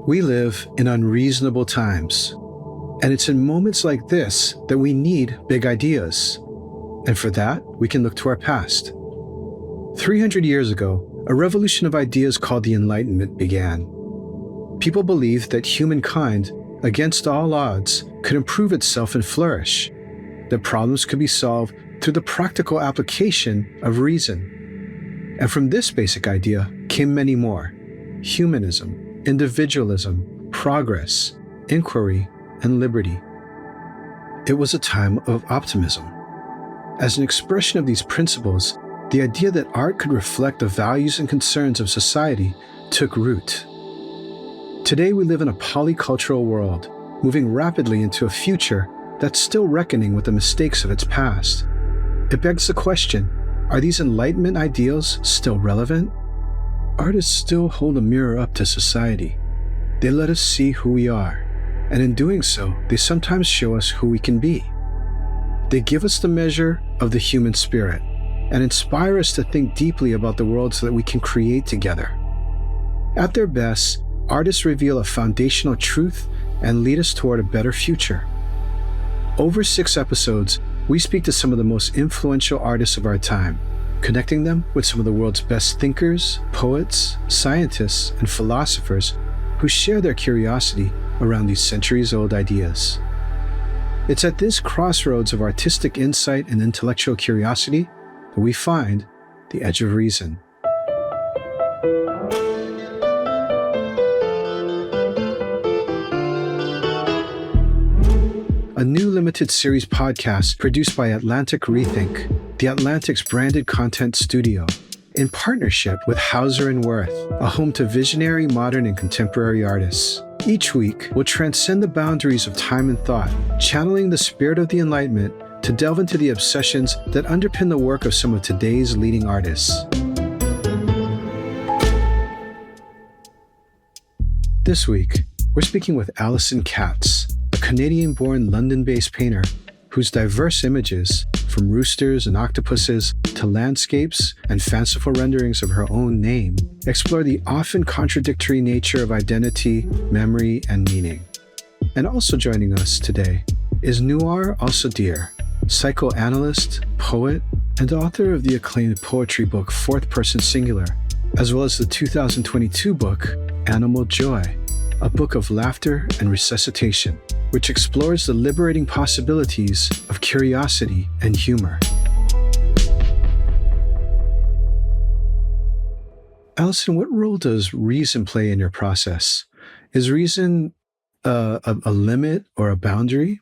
We live in unreasonable times, and it's in moments like this that we need big ideas. And for that, we can look to our past. 300 years ago, a revolution of ideas called the Enlightenment began. People believed that humankind, against all odds, could improve itself and flourish, that problems could be solved through the practical application of reason. And from this basic idea came many more: humanism, individualism, progress, inquiry, and liberty. It was a time of optimism. As an expression of these principles, the idea that art could reflect the values and concerns of society took root. Today we live in a polycultural world, moving rapidly into a future that's still reckoning with the mistakes of its past. It begs the question, are these Enlightenment ideals still relevant? Artists still hold a mirror up to society. They let us see who we are, and in doing so, they sometimes show us who we can be. They give us the measure of the human spirit and inspire us to think deeply about the world so that we can create together. At their best, artists reveal a foundational truth and lead us toward a better future. Over 6 episodes, we speak to some of the most influential artists of our time, connecting them with some of the world's best thinkers, poets, scientists, and philosophers who share their curiosity around these centuries-old ideas. It's at this crossroads of artistic insight and intellectual curiosity that we find the edge of reason. A new limited series podcast produced by Atlantic Rethink, the Atlantic's branded content studio, in partnership with Hauser and Wirth, a home to visionary, modern, and contemporary artists. Each week, we'll transcend the boundaries of time and thought, channeling the spirit of the Enlightenment to delve into the obsessions that underpin the work of some of today's leading artists. This week, we're speaking with Allison Katz, a Canadian-born London-based painter whose diverse images, from roosters and octopuses to landscapes and fanciful renderings of her own name, explore the often contradictory nature of identity, memory, and meaning. And also joining us today is Nuar Alsadir, psychoanalyst, poet, and author of the acclaimed poetry book Fourth Person Singular, as well as the 2022 book Animal Joy, a book of laughter and resuscitation, which explores the liberating possibilities of curiosity and humor. Allison, what role does reason play in your process? Is reason a limit or a boundary?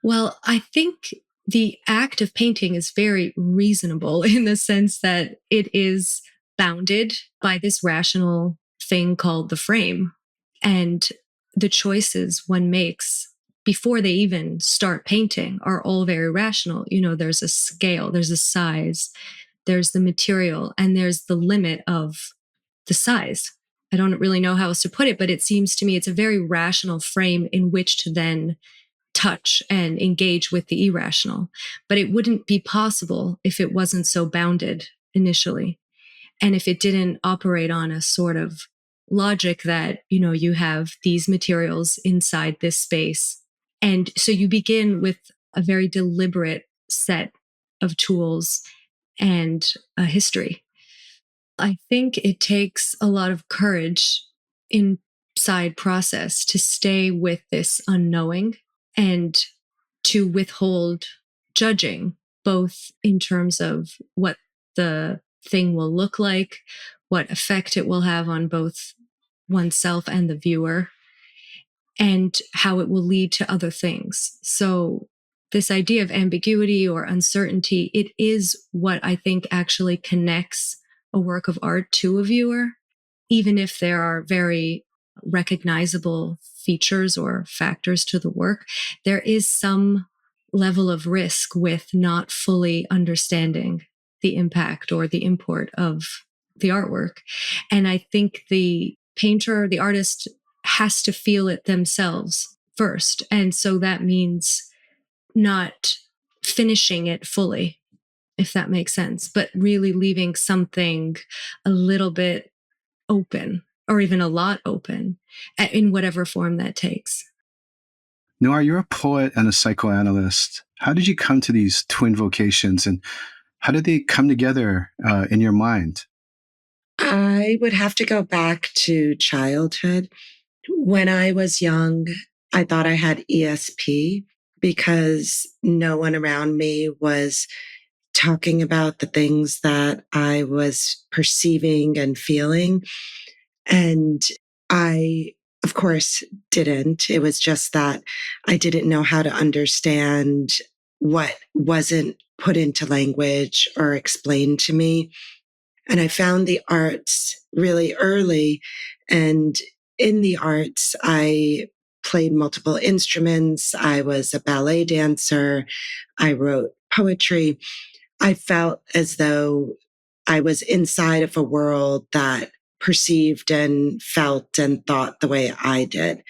Well, I think the act of painting is very reasonable in the sense that it is bounded by this rational thing called the frame. And the choices one makes before they even start painting are all very rational. You know, there's a scale, there's a size, there's the material, and there's the limit of the size. I don't really know how else to put it, but it seems to me it's a very rational frame in which to then touch and engage with the irrational. But it wouldn't be possible if it wasn't so bounded initially. And if it didn't operate on a sort of logic that, you know, you have these materials inside this space. And so you begin with a very deliberate set of tools and a history. I think it takes a lot of courage inside process to stay with this unknowing and to withhold judging, both in terms of what the thing will look like, what effect it will have on both oneself and the viewer, and how it will lead to other things. So this idea of ambiguity or uncertainty, it is what I think actually connects a work of art to a viewer, even if there are very recognizable features or factors to the work. There is some level of risk with not fully understanding the impact or the import of the artwork. And I think the painter, the artist, has to feel it themselves first. And so that means not finishing it fully, if that makes sense, but really leaving something a little bit open or even a lot open in whatever form that takes. Nuar, you're a poet and a psychoanalyst. How did you come to these twin vocations, and how did they come together in your mind? I would have to go back to childhood. When I was young, I thought I had ESP because no one around me was talking about the things that I was perceiving and feeling. And I, of course, didn't. It was just that I didn't know how to understand what wasn't put into language or explained to me. And I found the arts really early. And in the arts, I played multiple instruments. I was a ballet dancer. I wrote poetry. I felt as though I was inside of a world that perceived and felt and thought the way I did.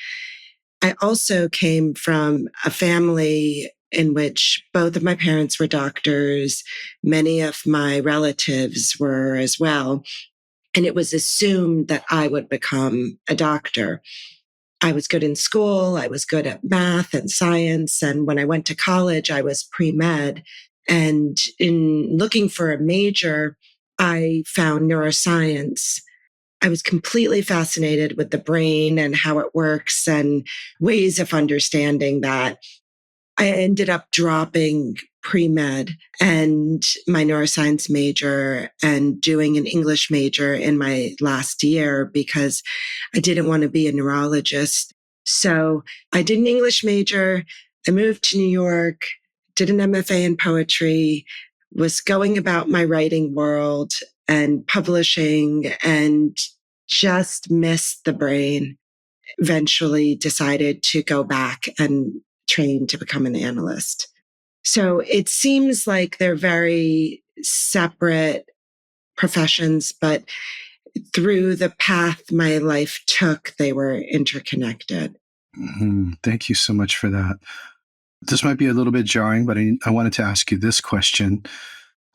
I also came from a family in which both of my parents were doctors. Many of my relatives were as well. And it was assumed that I would become a doctor. I was good in school. I was good at math and science. And when I went to college, I was pre-med. And in looking for a major, I found neuroscience. I was completely fascinated with the brain and how it works and ways of understanding that. I ended up dropping pre-med and my neuroscience major and doing an English major in my last year because I didn't want to be a neurologist. So I did an English major. I moved to New York, did an MFA in poetry, was going about my writing world and publishing and just missed the brain. Eventually decided to go back and train to become an analyst. So it seems like they're very separate professions, but through the path my life took, they were interconnected. Thank you so much for that. This might be a little bit jarring, but I wanted to ask you this question.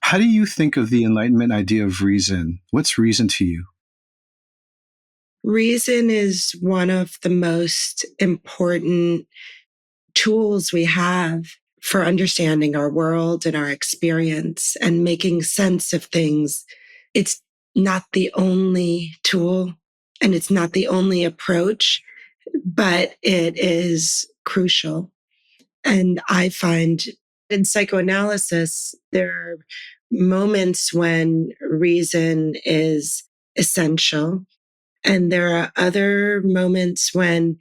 How do you think of the Enlightenment idea of reason? What's reason to you? Reason is one of the most important tools we have for understanding our world and our experience and making sense of things. It's not the only tool and it's not the only approach, but it is crucial. And I find in psychoanalysis, there are moments when reason is essential. And there are other moments when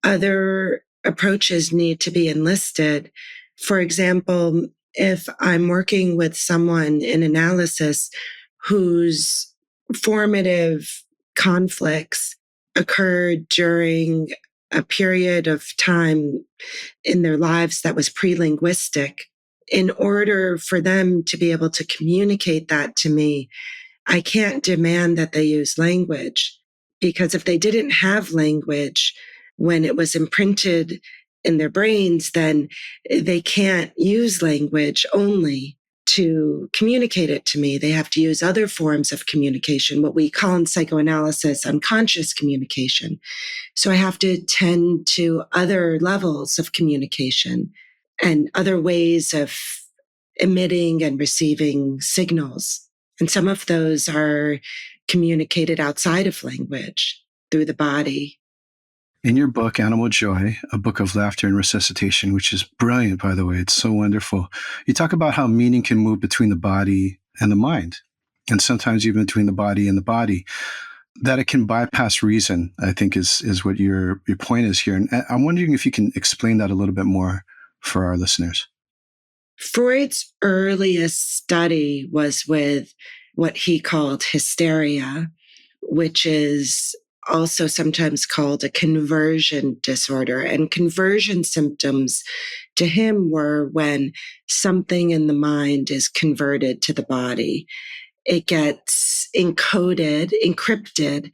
other approaches need to be enlisted. For example, if I'm working with someone in analysis whose formative conflicts occurred during a period of time in their lives that was pre-linguistic, in order for them to be able to communicate that to me, I can't demand that they use language, because if they didn't have language when it was imprinted in their brains, then they can't use language only to communicate it to me. They have to use other forms of communication, what we call in psychoanalysis unconscious communication. So I have to tend to other levels of communication and other ways of emitting and receiving signals. And some of those are communicated outside of language through the body. In your book, Animal Joy, a book of laughter and resuscitation, which is brilliant, by the way, it's so wonderful. You talk about how meaning can move between the body and the mind, and sometimes even between the body and the body, that it can bypass reason, I think is what your point is here. And I'm wondering if you can explain that a little bit more for our listeners. Freud's earliest study was with what he called hysteria, which is also sometimes called a conversion disorder. And conversion symptoms to him were when something in the mind is converted to the body. It gets encoded, encrypted,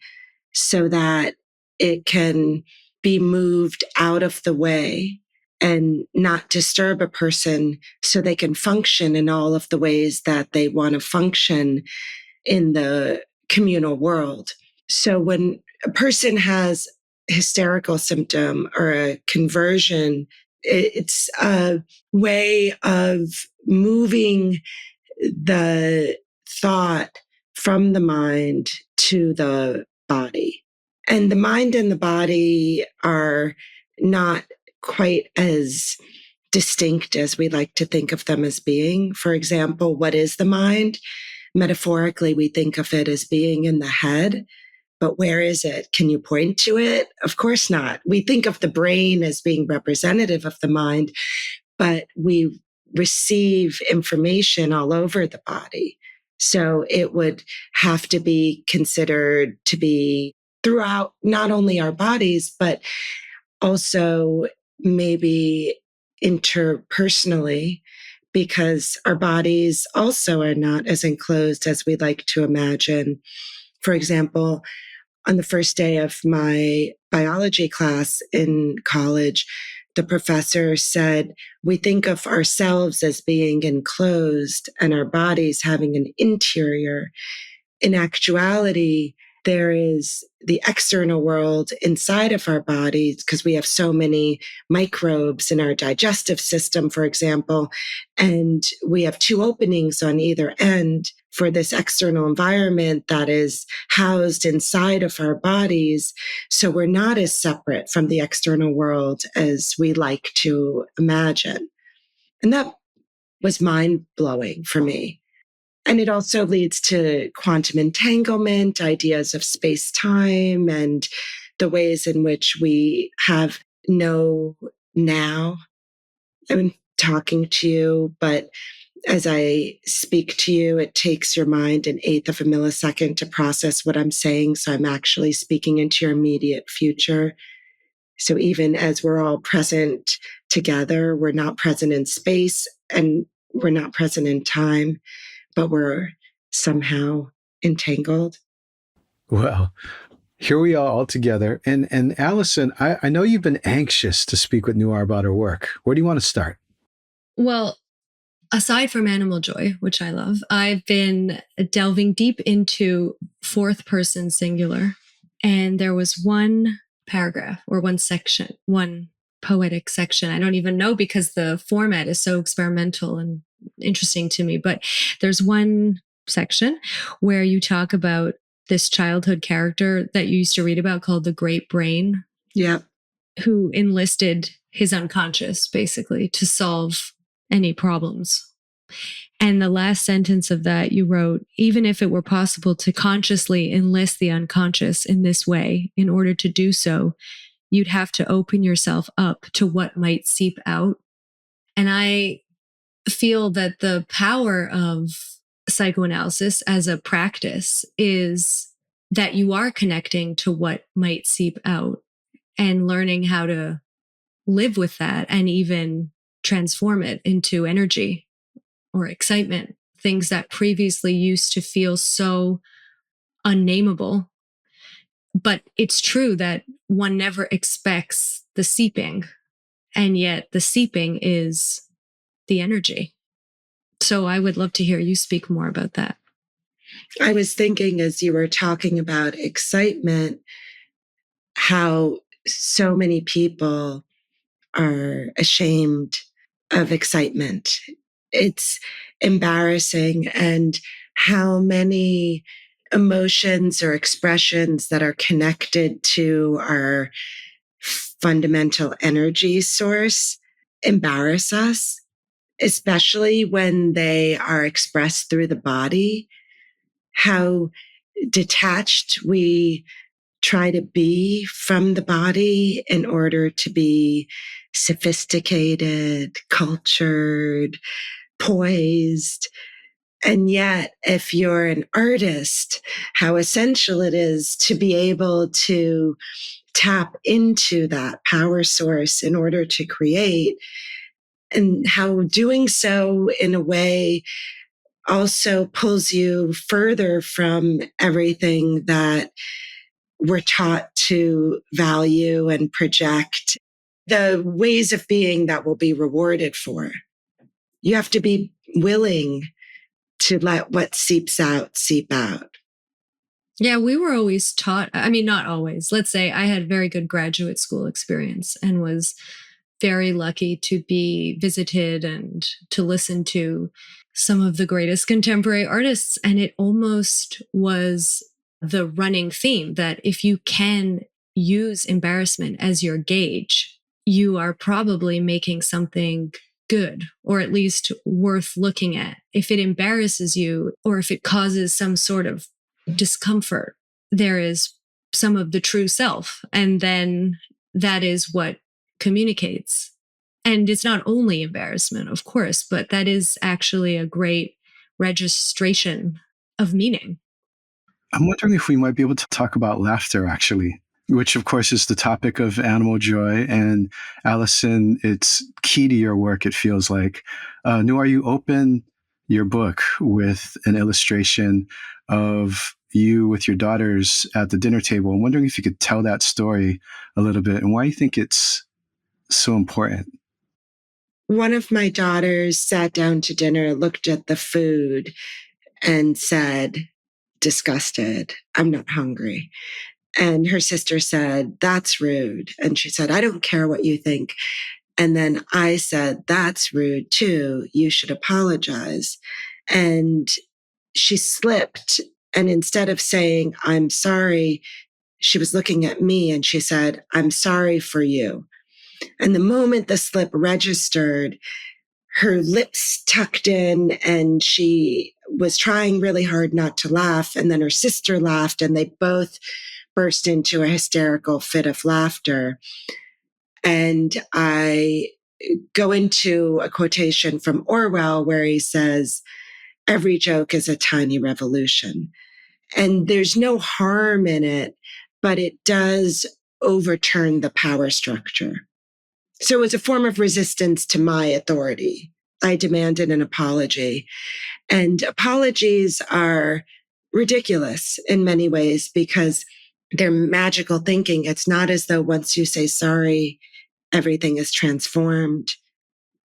so that it can be moved out of the way and not disturb a person so they can function in all of the ways that they want to function in the communal world. So when a person has a hysterical symptom or a conversion, it's a way of moving the thought from the mind to the body. And the mind and the body are not quite as distinct as we like to think of them as being. For example, what is the mind? Metaphorically, we think of it as being in the head, but where is it? Can you point to it? Of course not. We think of the brain as being representative of the mind, but we receive information all over the body. So it would have to be considered to be throughout not only our bodies, but also maybe interpersonally, because our bodies also are not as enclosed as we like to imagine. For example, on the first day of my biology class in college, the professor said, we think of ourselves as being enclosed and our bodies having an interior. In actuality, there is the external world inside of our bodies because we have so many microbes in our digestive system, for example, and we have two openings on either end for this external environment that is housed inside of our bodies. So we're not as separate from the external world as we like to imagine. And that was mind blowing for me. And it also leads to quantum entanglement, ideas of space time, and the ways in which we have no now. I'm talking to you, but as I speak to you, it takes your mind an eighth of a millisecond to process what I'm saying. So I'm actually speaking into your immediate future. So even as we're all present together, we're not present in space and we're not present in time, but we're somehow entangled. Well, here we are all together. And Allison, I know you've been anxious to speak with Nuar about her work. Where do you want to start? Well, aside from Animal Joy, which I love, I've been delving deep into fourth person singular. And there was one paragraph or one section, one poetic section. I don't even know because the format is so experimental and interesting to me. But there's one section where you talk about this childhood character that you used to read about called the Great Brain. Yeah. Who enlisted his unconscious basically to solve any problems. And the last sentence of that you wrote, even if it were possible to consciously enlist the unconscious in this way, in order to do so, you'd have to open yourself up to what might seep out. And I feel that the power of psychoanalysis as a practice is that you are connecting to what might seep out and learning how to live with that and even transform it into energy or excitement, things that previously used to feel so unnameable. But it's true that one never expects the seeping, and yet the seeping is the energy. So I would love to hear you speak more about that. I was thinking as you were talking about excitement, how so many people are ashamed of excitement. It's embarrassing, and how many emotions or expressions that are connected to our fundamental energy source embarrass us, especially when they are expressed through the body. How detached we try to be from the body in order to be sophisticated, cultured, poised. And yet, if you're an artist, how essential it is to be able to tap into that power source in order to create, and how doing so in a way also pulls you further from everything that we're taught to value and project, the ways of being that will be rewarded for. You have to be willing to let what seeps out seep out. Yeah, we were always taught, I mean, not always. Let's say I had very good graduate school experience and was very lucky to be visited and to listen to some of the greatest contemporary artists. And it almost was the running theme that if you can use embarrassment as your gauge, you are probably making something good or at least worth looking at. If it embarrasses you or if it causes some sort of discomfort, there is some of the true self. And then that is what communicates. And it's not only embarrassment, of course, but that is actually a great registration of meaning. I'm wondering if we might be able to talk about laughter, actually, which, of course, is the topic of animal joy. And Allison, it's key to your work, it feels like. Nuar, you open your book with an illustration of you with your daughters at the dinner table. I'm wondering if you could tell that story a little bit and why you think it's so important. One of my daughters sat down to dinner, looked at the food, and said, disgusted, "I'm not hungry." And her sister said, "That's rude." And she said, "I don't care what you think." And then I said, "That's rude too. You should apologize." And she slipped. And instead of saying, "I'm sorry," she was looking at me and she said, "I'm sorry for you." And the moment the slip registered, her lips tucked in and she was trying really hard not to laugh. And then her sister laughed and they both burst into a hysterical fit of laughter. And I go into a quotation from Orwell where he says, "Every joke is a tiny revolution." And there's no harm in it, but it does overturn the power structure. So it was a form of resistance to my authority. I demanded an apology. And apologies are ridiculous in many ways because they're magical thinking. It's not as though once you say sorry, everything is transformed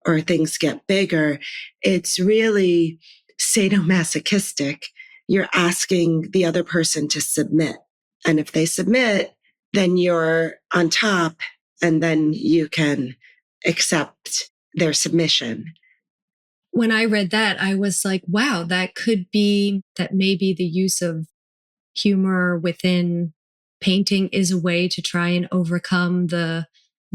or things get bigger. It's really sadomasochistic. You're asking the other person to submit. And if they submit, then you're on top and then you can accept their submission. When I read that, I was like, wow, that could be that maybe the use of humor within painting is a way to try and overcome the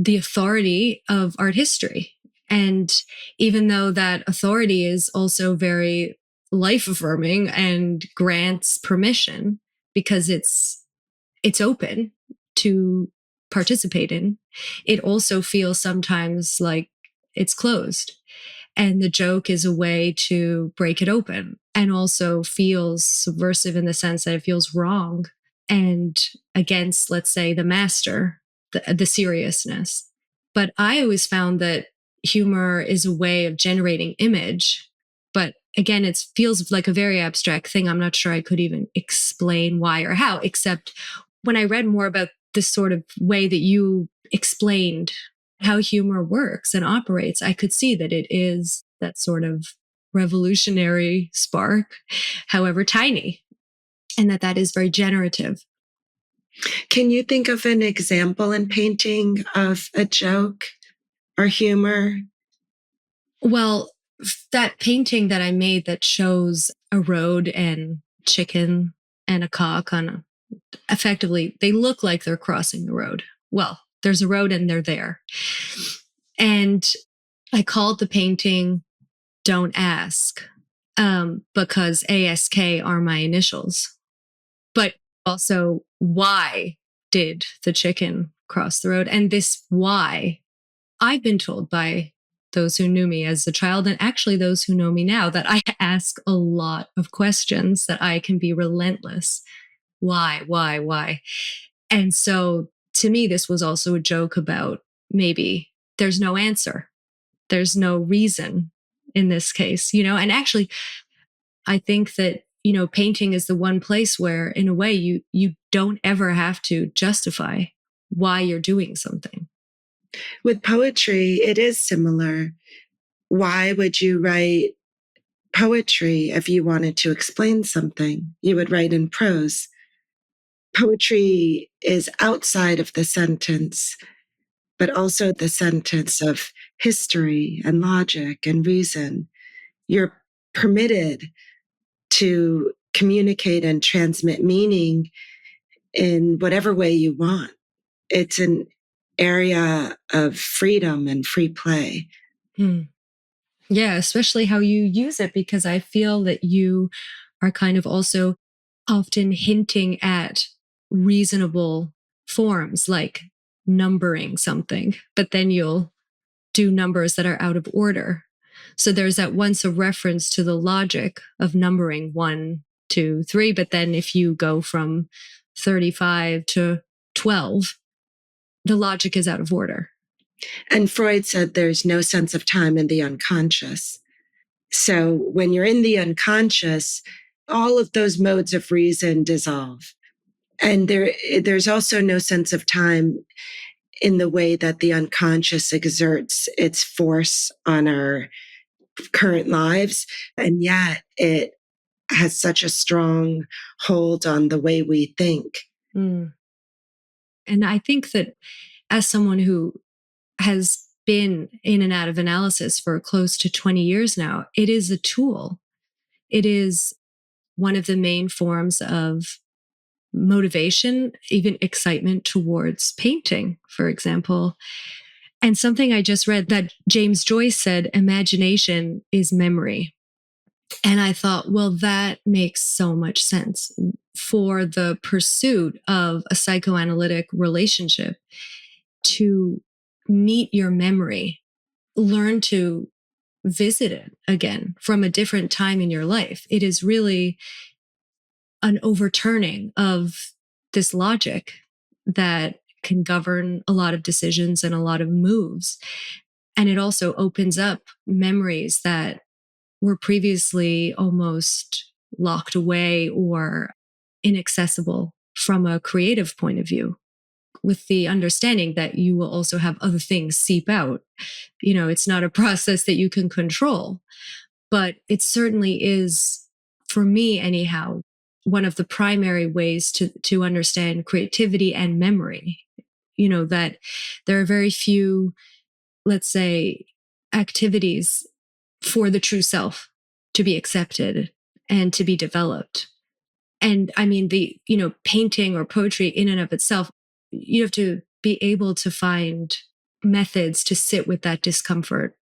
authority of art history. And even though that authority is also very life affirming and grants permission because it's open to participate in, it also feels sometimes like it's closed. And the joke is a way to break it open and also feels subversive in the sense that it feels wrong and against, let's say, the master, the seriousness. But I always found that humor is a way of generating image. But again, it feels like a very abstract thing. I'm not sure I could even explain why or how, except when I read more about this sort of way that you explained how humor works and operates, I could see that it is that sort of revolutionary spark, however tiny, and that is very generative. Can you think of an example in painting of a joke or humor? Well, that painting that I made that shows a road and chicken and a cock effectively, they look like they're crossing the road. Well, there's a road and they're there. And I called the painting Don't Ask because ASK are my initials. But also, why did the chicken cross the road? And this why, I've been told by those who knew me as a child, and actually those who know me now, that I ask a lot of questions, that I can be relentless. Why? And so to me, this was also a joke about maybe there's no answer. There's no reason in this case, and actually, I think that, painting is the one place where, in a way, you don't ever have to justify why you're doing something. With poetry, it is similar. Why would you write poetry if you wanted to explain something? You would write in prose. poetry is outside of the sentence, but also the sentence of history and logic and reason. You're permitted to communicate and transmit meaning in whatever way you want. It's an area of freedom and free play. Yeah, especially how you use it, because I feel that you are kind of also often hinting at reasonable forms, like numbering something, but then you'll do numbers that are out of order. So there's at once a reference to the logic of numbering 1, 2, 3, but then if you go from 35 to 12, the logic is out of order. And Freud said there's no sense of time in the unconscious. So when you're in the unconscious, all of those modes of reason dissolve. And there's also no sense of time in the way that the unconscious exerts its force on our current lives. And yet it has such a strong hold on the way we think. And I think that as someone who has been in and out of analysis for close to 20 years now, it is a tool. It is one of the main forms of motivation, even excitement towards painting, for example. And something I just read that James Joyce said, imagination is memory. And I thought, well, that makes so much sense for the pursuit of a psychoanalytic relationship. To meet your memory, learn to visit it again from a different time in your life. It is really an overturning of this logic that can govern a lot of decisions and a lot of moves. And it also opens up memories that were previously almost locked away or inaccessible from a creative point of view, with the understanding that you will also have other things seep out. You know, it's not a process that you can control, but it certainly is, for me anyhow, one of the primary ways to understand creativity and memory. You know, that there are very few, let's say, activities for the true self to be accepted and to be developed. And I mean, painting or poetry in and of itself, you have to be able to find methods to sit with that discomfort,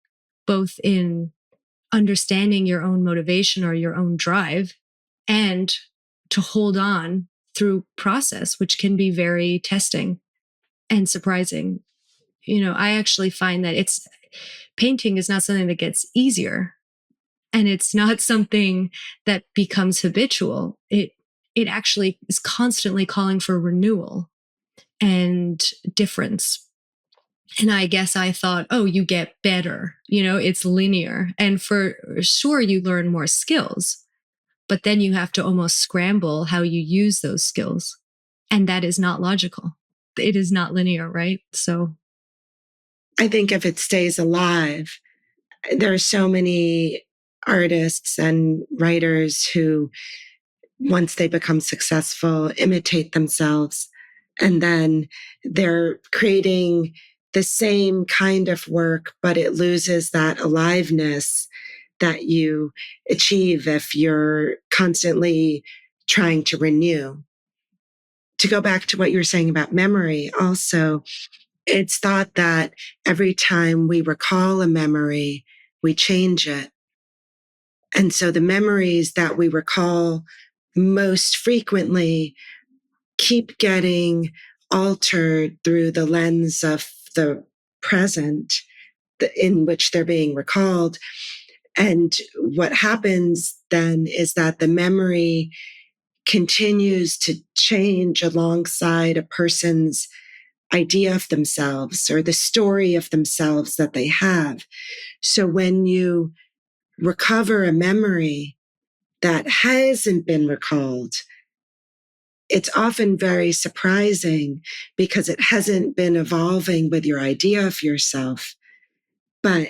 both in understanding your own motivation or your own drive, and to hold on through process, which can be very testing and surprising. I actually find that painting is not something that gets easier, and it's not something that becomes habitual. It actually is constantly calling for renewal and difference. And I guess I thought, oh, you get better, it's linear. And for sure, you learn more skills, but then you have to almost scramble how you use those skills. And that is not logical. It is not linear, right? So I think if it stays alive, there are so many artists and writers who, once they become successful, imitate themselves. And then they're creating the same kind of work, but it loses that aliveness that you achieve if you're constantly trying to renew. To go back to what you were saying about memory, also, it's thought that every time we recall a memory, we change it. And so the memories that we recall most frequently keep getting altered through the lens of the present in which they're being recalled. And what happens then is that the memory continues to change alongside a person's idea of themselves or the story of themselves that they have. So when you recover a memory that hasn't been recalled, it's often very surprising because it hasn't been evolving with your idea of yourself, but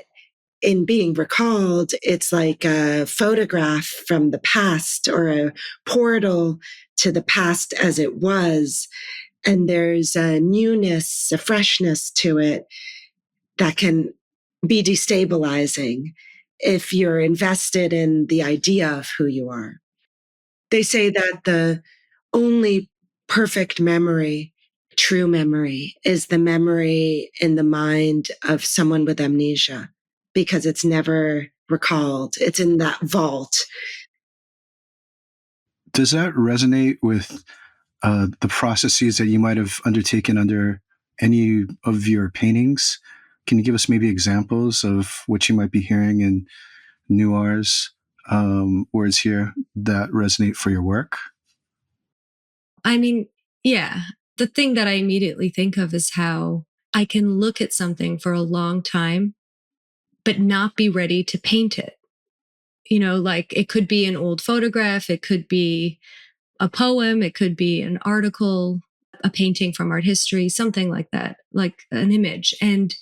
in being recalled, it's like a photograph from the past or a portal to the past as it was. And there's a newness, a freshness to it that can be destabilizing if you're invested in the idea of who you are. They say that the only perfect memory, true memory, is the memory in the mind of someone with amnesia because it's never recalled. It's in that vault. Does that resonate with the processes that you might have undertaken under any of your paintings? Can you give us maybe examples of what you might be hearing in Nuar's words here that resonate for your work? I mean, yeah, the thing that I immediately think of is how I can look at something for a long time, but not be ready to paint it. Like it could be an old photograph, it could be a poem, it could be an article, a painting from art history, something like that, like an image. And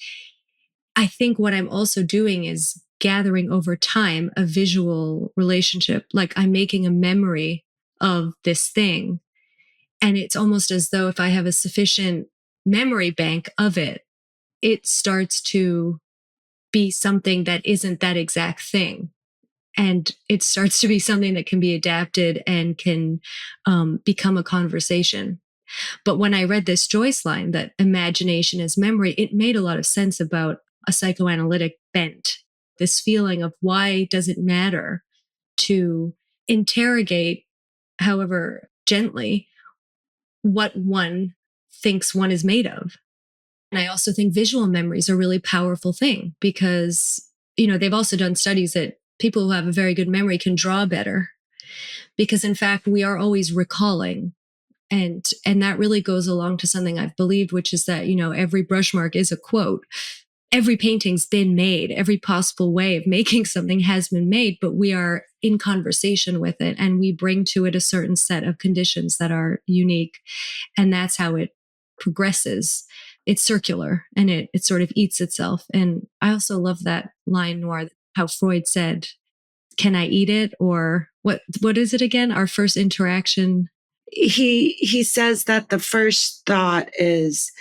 I think what I'm also doing is gathering over time a visual relationship. Like I'm making a memory of this thing. And it's almost as though if I have a sufficient memory bank of it, it starts to be something that isn't that exact thing. And it starts to be something that can be adapted and can become a conversation. But when I read this Joyce line, that imagination is memory, it made a lot of sense about a psychoanalytic bent, this feeling of why does it matter to interrogate, however gently, what one thinks one is made of. And I also think visual memory is a really powerful thing because, they've also done studies that people who have a very good memory can draw better because in fact, we are always recalling. And that really goes along to something I've believed, which is that, every brush mark is a quote. Every painting's been made. Every possible way of making something has been made, but we are in conversation with it and we bring to it a certain set of conditions that are unique. And that's how it progresses. It's circular and it sort of eats itself. And I also love that line, Noir, how Freud said, can I eat it? Or what is it again? Our first interaction. He says that the first thought is,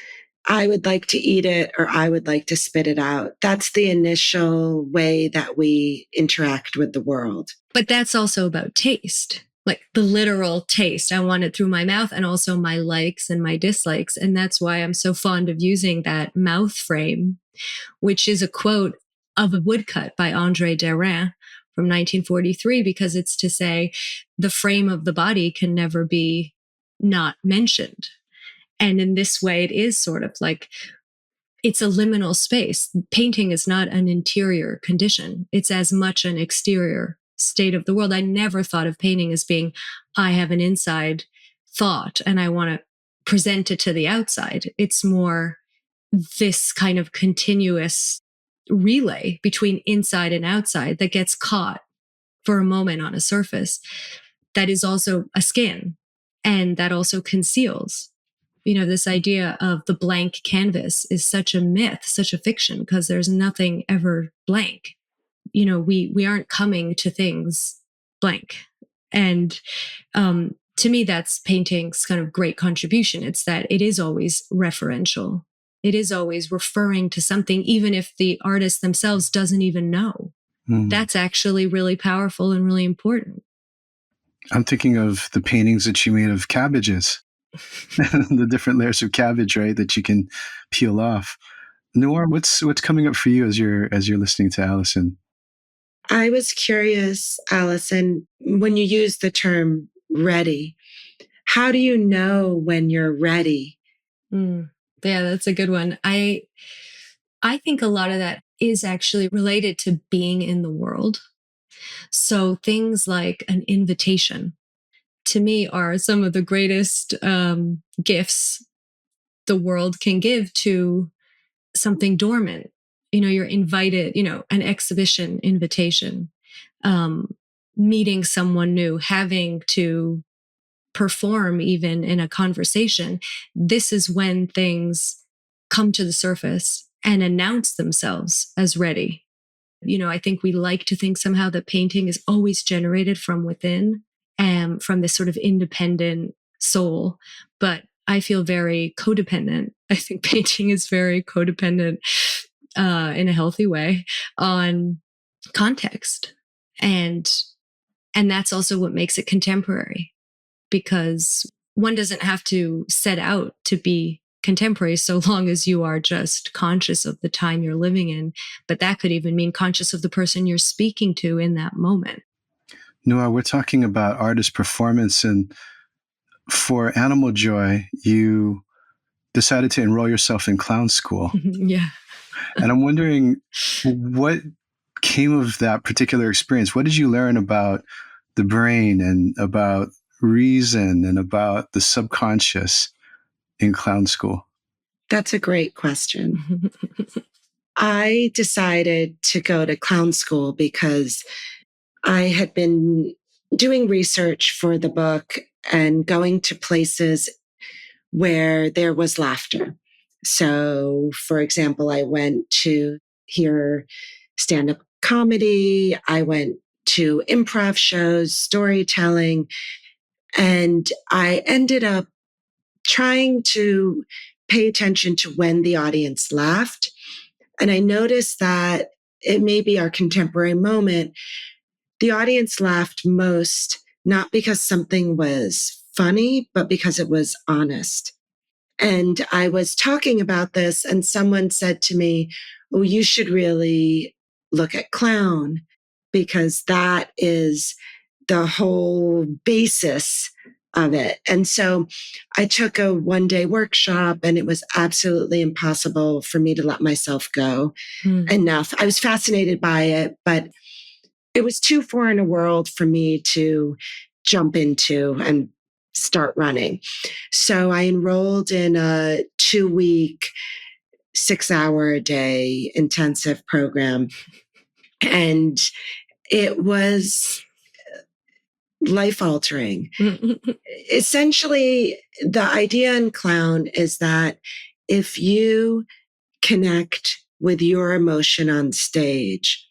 I would like to eat it or I would like to spit it out. That's the initial way that we interact with the world. But that's also about taste, like the literal taste. I want it through my mouth and also my likes and my dislikes. And that's why I'm so fond of using that mouth frame, which is a quote of a woodcut by André Derain from 1943, because it's to say the frame of the body can never be not mentioned. And in this way, it is sort of like it's a liminal space. Painting is not an interior condition. It's as much an exterior state of the world. I never thought of painting as being, I have an inside thought and I want to present it to the outside. It's more this kind of continuous relay between inside and outside that gets caught for a moment on a surface that is also a skin and that also conceals. This idea of the blank canvas is such a myth, such a fiction, because there's nothing ever blank. We aren't coming to things blank. And to me, that's painting's kind of great contribution. It's that it is always referential. It is always referring to something, even if the artist themselves doesn't even know. That's actually really powerful and really important. I'm thinking of the paintings that you made of cabbages. The different layers of cabbage, right, that you can peel off. Nuar, what's coming up for you as you're listening to Allison? I was curious, Allison, when you use the term ready, how do you know when you're ready? Yeah, that's a good one. I think a lot of that is actually related to being in the world. So things like an invitation to me are some of the greatest gifts the world can give to something dormant. You're invited, an exhibition invitation, meeting someone new, having to perform even in a conversation. This is when things come to the surface and announce themselves as ready. I think we like to think somehow that painting is always generated from within, from this sort of independent soul. But I feel very codependent. I think painting is very codependent in a healthy way on context. And that's also what makes it contemporary, because one doesn't have to set out to be contemporary so long as you are just conscious of the time you're living in. But that could even mean conscious of the person you're speaking to in that moment. Nuar, we're talking about artist performance, and for Animal Joy, you decided to enroll yourself in clown school. Yeah. And I'm wondering what came of that particular experience. What did you learn about the brain and about reason and about the subconscious in clown school? That's a great question. I decided to go to clown school because I had been doing research for the book and going to places where there was laughter. So, for example, I went to hear stand-up comedy. I went to improv shows, storytelling, and I ended up trying to pay attention to when the audience laughed. And I noticed that it may be our contemporary moment. The audience laughed most, not because something was funny, but because it was honest. And I was talking about this, and someone said to me, "Oh, you should really look at clown, because that is the whole basis of it." And so I took a 1-day workshop, and it was absolutely impossible for me to let myself go enough. I was fascinated by it, but it was too foreign a world for me to jump into and start running. So I enrolled in a 2-week, 6-hour a day intensive program. And it was life altering. Essentially, the idea in clown is that if you connect with your emotion on stage,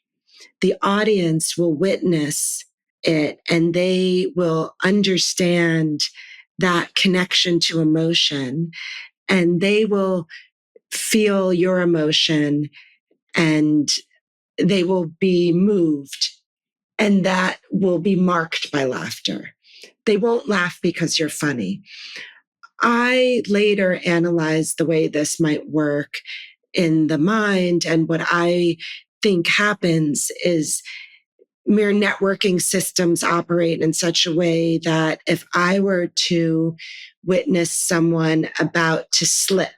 the audience will witness it and they will understand that connection to emotion, and they will feel your emotion and they will be moved, and that will be marked by laughter. They won't laugh because you're funny. I later analyzed the way this might work in the mind, and what I think happens is mere networking systems operate in such a way that if I were to witness someone about to slip,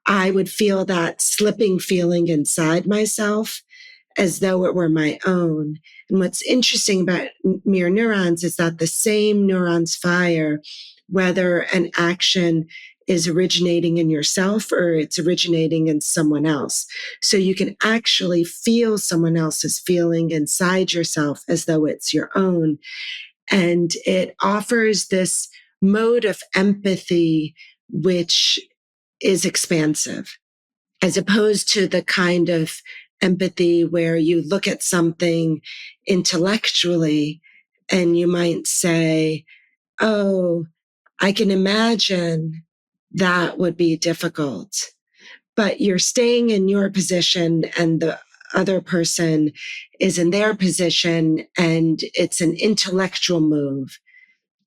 I would feel that slipping feeling inside myself as though it were my own. And what's interesting about mirror neurons is that the same neurons fire whether an action is originating in yourself or it's originating in someone else. So you can actually feel someone else's feeling inside yourself as though it's your own. And it offers this mode of empathy, which is expansive, as opposed to the kind of empathy where you look at something intellectually and you might say, "Oh, I can imagine that would be difficult." But you're staying in your position and the other person is in their position, and it's an intellectual move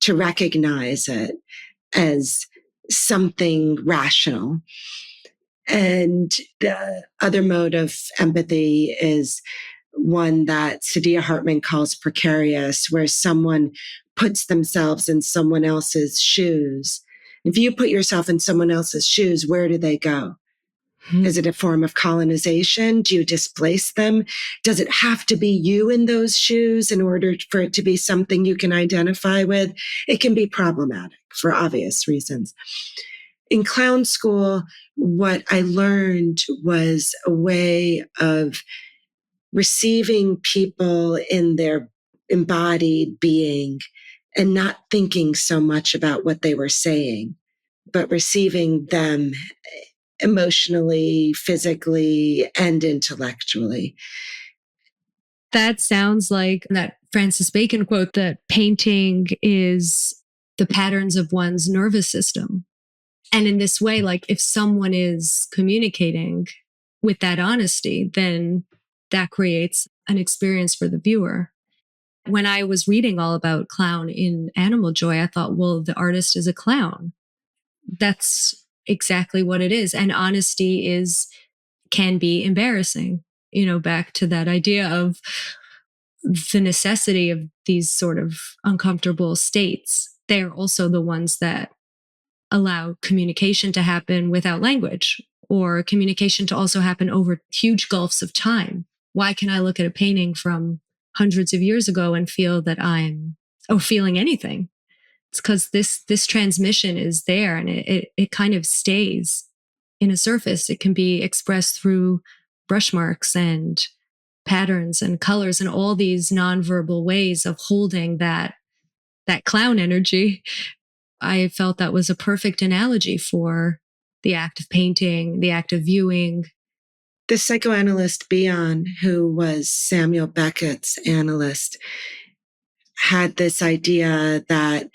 to recognize it as something rational. And the other mode of empathy is one that Saidiya Hartman calls precarious, where someone puts themselves in someone else's shoes. If you put yourself in someone else's shoes, where do they go? Is it a form of colonization? Do you displace them? Does it have to be you in those shoes in order for it to be something you can identify with? It can be problematic for obvious reasons. In clown school, what I learned was a way of receiving people in their embodied being and not thinking so much about what they were saying, but receiving them emotionally, physically, and intellectually. That sounds like that Francis Bacon quote that painting is the patterns of one's nervous system. And in this way, like if someone is communicating with that honesty, then that creates an experience for the viewer. When I was reading all about clown in Animal Joy, I thought, well, the artist is a clown. That's exactly what it is. And honesty can be embarrassing, back to that idea of the necessity of these sort of uncomfortable states. They're also the ones that allow communication to happen without language, or communication to also happen over huge gulfs of time. Why can I look at a painting from hundreds of years ago and feel that I'm feeling anything? It's because this transmission is there, and it kind of stays in a surface. It can be expressed through brush marks and patterns and colors and all these nonverbal ways of holding that clown energy. I felt that was a perfect analogy for the act of painting, the act of viewing. The psychoanalyst Bion, who was Samuel Beckett's analyst, had this idea that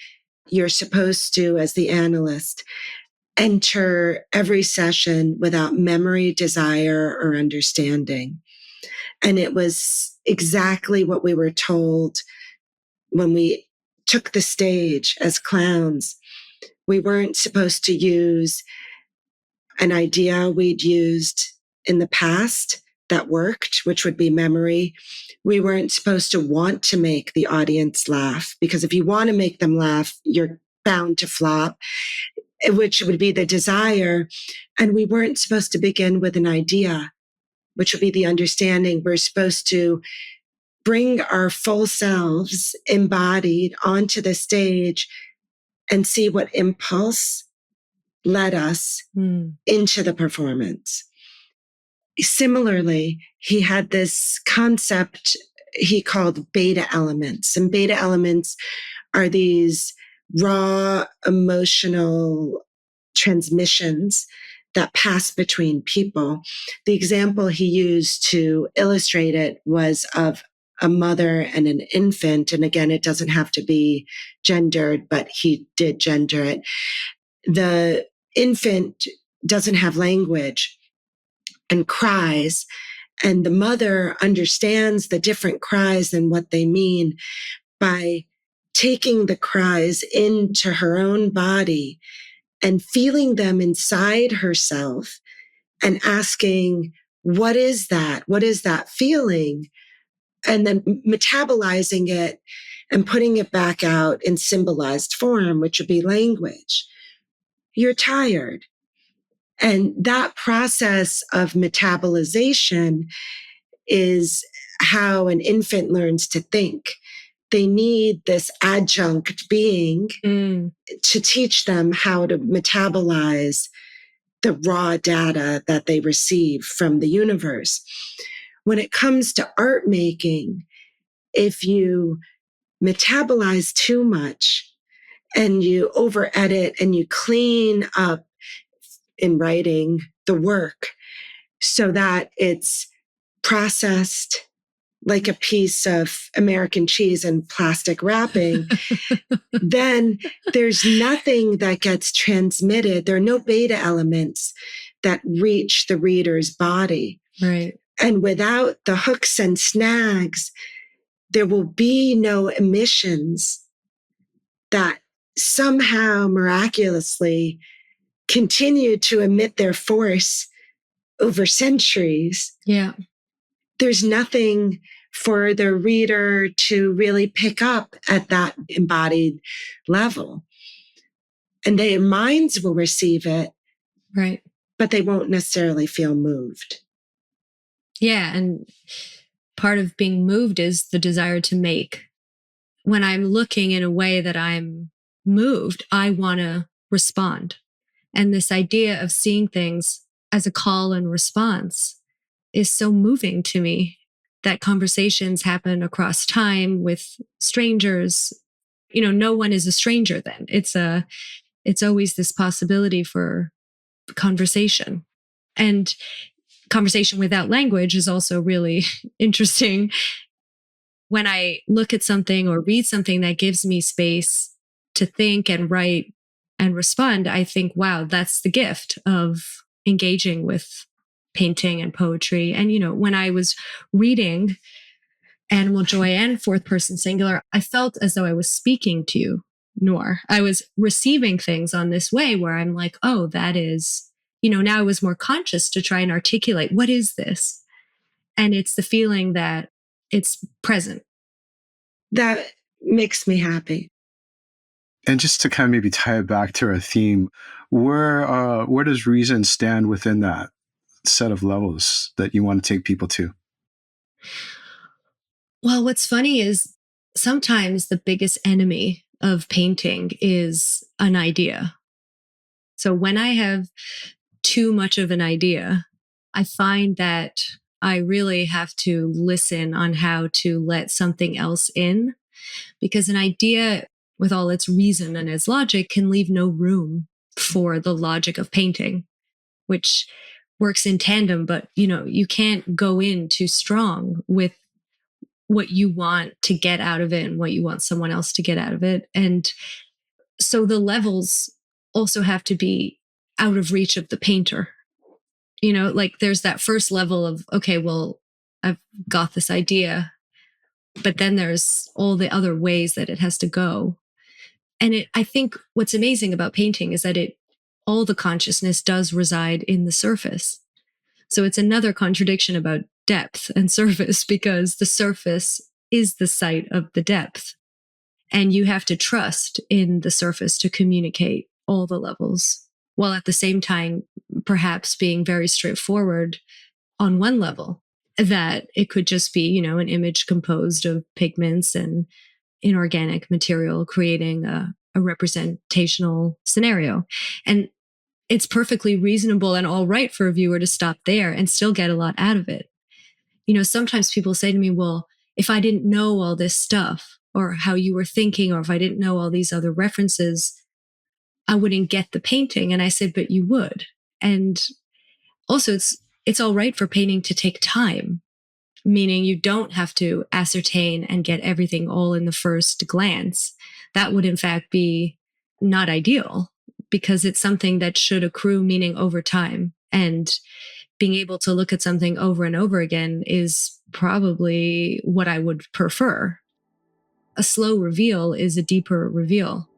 you're supposed to, as the analyst, enter every session without memory, desire, or understanding. And it was exactly what we were told when we took the stage as clowns. We weren't supposed to use an idea we'd used in the past that worked, which would be memory. We weren't supposed to want to make the audience laugh, because if you want to make them laugh, you're bound to flop, which would be the desire. And we weren't supposed to begin with an idea, which would be the understanding. We're supposed to bring our full selves embodied onto the stage and see what impulse led us into the performance. Similarly, he had this concept he called beta elements. And beta elements are these raw emotional transmissions that pass between people. The example he used to illustrate it was of a mother and an infant. And again, it doesn't have to be gendered, but he did gender it. The infant doesn't have language and cries, and the mother understands the different cries and what they mean by taking the cries into her own body and feeling them inside herself and asking, what is that? What is that feeling? And then metabolizing it and putting it back out in symbolized form, which would be language. You're tired. And that process of metabolization is how an infant learns to think. They need this adjunct being to teach them how to metabolize the raw data that they receive from the universe. When it comes to art making, if you metabolize too much and you over edit and you clean up in writing the work so that it's processed like a piece of American cheese in plastic wrapping, then there's nothing that gets transmitted. There are no beta elements that reach the reader's body. Right. And without the hooks and snags, there will be no emissions that somehow miraculously continue to emit their force over centuries. Yeah. There's nothing for the reader to really pick up at that embodied level. And their minds will receive it, right, but they won't necessarily feel moved. Yeah. And part of being moved is the desire to make. When I'm looking in a way that I'm moved, I want to respond. And this idea of seeing things as a call and response is so moving to me, that conversations happen across time with strangers. No one is a stranger then. It's always this possibility for conversation. And conversation without language is also really interesting. when I look at something or read something that gives me space to think and write and respond, I think, wow, that's the gift of engaging with painting and poetry. And, when I was reading Animal Joy and Fourth Person Singular, I felt as though I was speaking to you, Nuar. I was receiving things on this way where I'm like, oh, that is, now I was more conscious to try and articulate, what is this? And it's the feeling that it's present. That makes me happy. And just to kind of maybe tie it back to our theme, where does reason stand within that set of levels that you want to take people to? Well, what's funny is sometimes the biggest enemy of painting is an idea. So when I have too much of an idea, I find that I really have to listen on how to let something else in, because an idea with all its reason and its logic can leave no room for the logic of painting, which works in tandem. But, you can't go in too strong with what you want to get out of it and what you want someone else to get out of it. And so the levels also have to be out of reach of the painter. Like there's that first level of, okay, well, I've got this idea, but then there's all the other ways that it has to go. And I think what's amazing about painting is that all the consciousness does reside in the surface. So it's another contradiction about depth and surface, because the surface is the site of the depth. And you have to trust in the surface to communicate all the levels, while at the same time, perhaps being very straightforward on one level, that it could just be, an image composed of pigments and inorganic material creating a representational scenario. And it's perfectly reasonable and all right for a viewer to stop there and still get a lot out of it. Sometimes people say to me, well, if I didn't know all this stuff or how you were thinking, or if I didn't know all these other references, I wouldn't get the painting. And I said, but you would. And also it's all right for painting to take time, meaning you don't have to ascertain and get everything all in the first glance. That would in fact be not ideal, because it's something that should accrue meaning over time. And being able to look at something over and over again is probably what I would prefer. A slow reveal is a deeper reveal.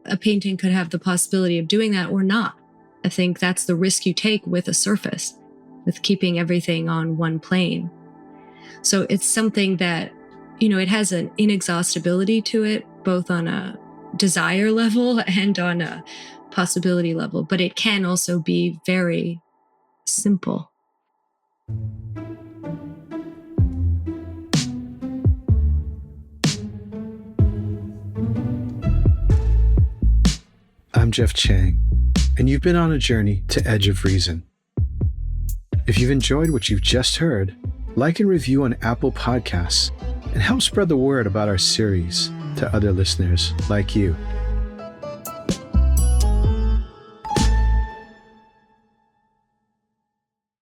A painting could have the possibility of doing that or not. I think that's the risk you take with a surface, with keeping everything on one plane. So it's something that, it has an inexhaustibility to it, both on a desire level and on a possibility level, but it can also be very simple. I'm Jeff Chang, and you've been on a journey to Edge of Reason. If you've enjoyed what you've just heard, like and review on Apple Podcasts and help spread the word about our series to other listeners like you.